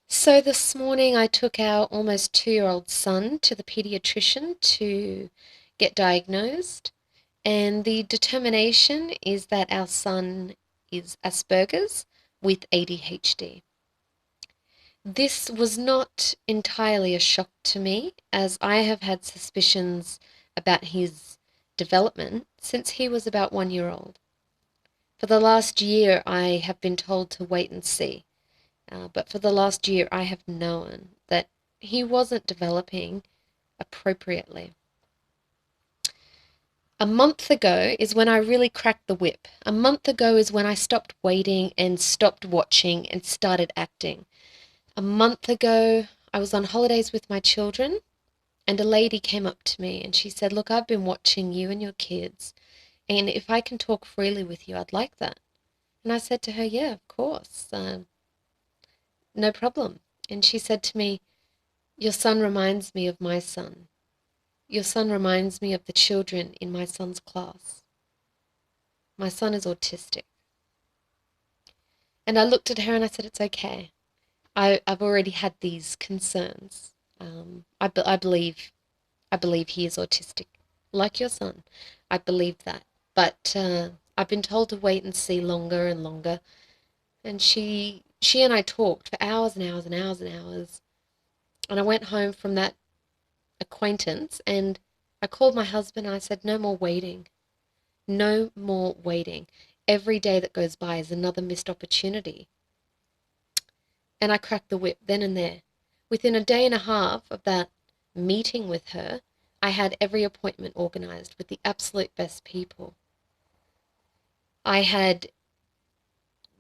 So this morning I took our almost 2-year-old son to the pediatrician to get diagnosed, and the determination is that our son is Asperger's with ADHD. This was not entirely a shock to me, as I have had suspicions about his development since he was about 1 year old. For the last year, I have been told to wait and see. But for the last year, I have known that he wasn't developing appropriately. A month ago is when I really cracked the whip. A month ago is when I stopped waiting and stopped watching and started acting. A month ago, I was on holidays with my children, and a lady came up to me and she said, "Look, I've been watching you and your kids, and if I can talk freely with you, I'd like that." And I said to her, "Yeah, of course, no problem." And she said to me, "Your son reminds me of my son. Your son reminds me of the children in my son's class. My son is autistic." And I looked at her and I said, "It's okay. I've already had these concerns. I believe he is autistic, like your son. I believe that. But I've been told to wait and see longer and longer." And she and I talked for hours and hours and hours and hours. And I went home from that acquaintance and I called my husband and I said, "No more waiting. No more waiting. Every day that goes by is another missed opportunity." And I cracked the whip then and there. Within a day and a half of that meeting with her, I had every appointment organized with the absolute best people. I had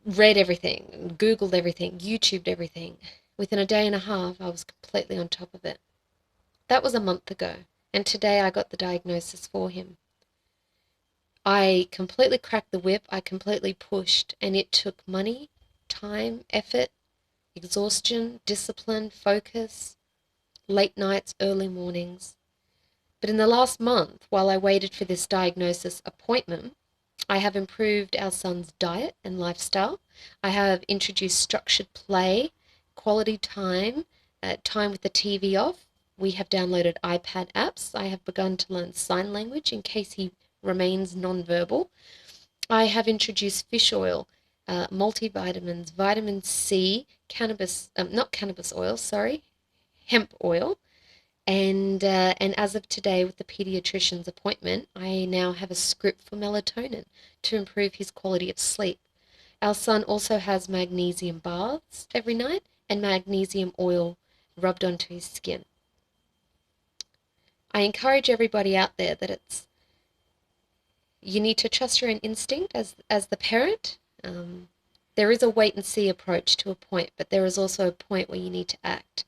read everything, Googled everything, YouTubed everything. Within a day and a half, I was completely on top of it. That was a month ago, and today I got the diagnosis for him. I completely cracked the whip, I completely pushed, and it took money, time, effort, exhaustion, discipline, focus, late nights, early mornings. But in the last month, while I waited for this diagnosis appointment, I have improved our son's diet and lifestyle. I have introduced structured play, quality time, time with the TV off. We have downloaded iPad apps. I have begun to learn sign language in case he remains nonverbal. I have introduced fish oil, multivitamins, vitamin C, not cannabis oil, sorry, hemp oil. And as of today, with the pediatrician's appointment, I now have a script for melatonin to improve his quality of sleep. Our son also has magnesium baths every night and magnesium oil rubbed onto his skin. I encourage everybody out there that you need to trust your own instinct as the parent. There is a wait and see approach to a point, but there is also a point where you need to act.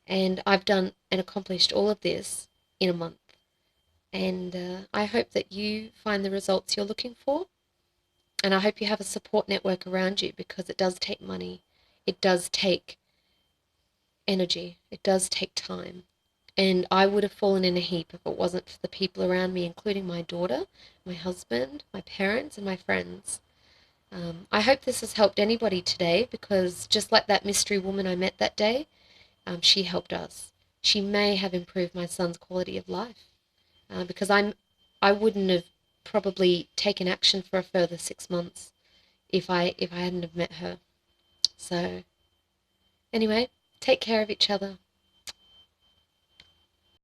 And I've done and accomplished all of this in a month. And I hope that you find the results you're looking for. And I hope you have a support network around you, because it does take money. It does take energy. It does take time. And I would have fallen in a heap if it wasn't for the people around me, including my daughter, my husband, my parents, and my friends. I hope this has helped anybody today, because just like that mystery woman I met that day, she helped us. She may have improved my son's quality of life, because I wouldn't have probably taken action for a further 6 months if I hadn't have met her. So anyway, take care of each other.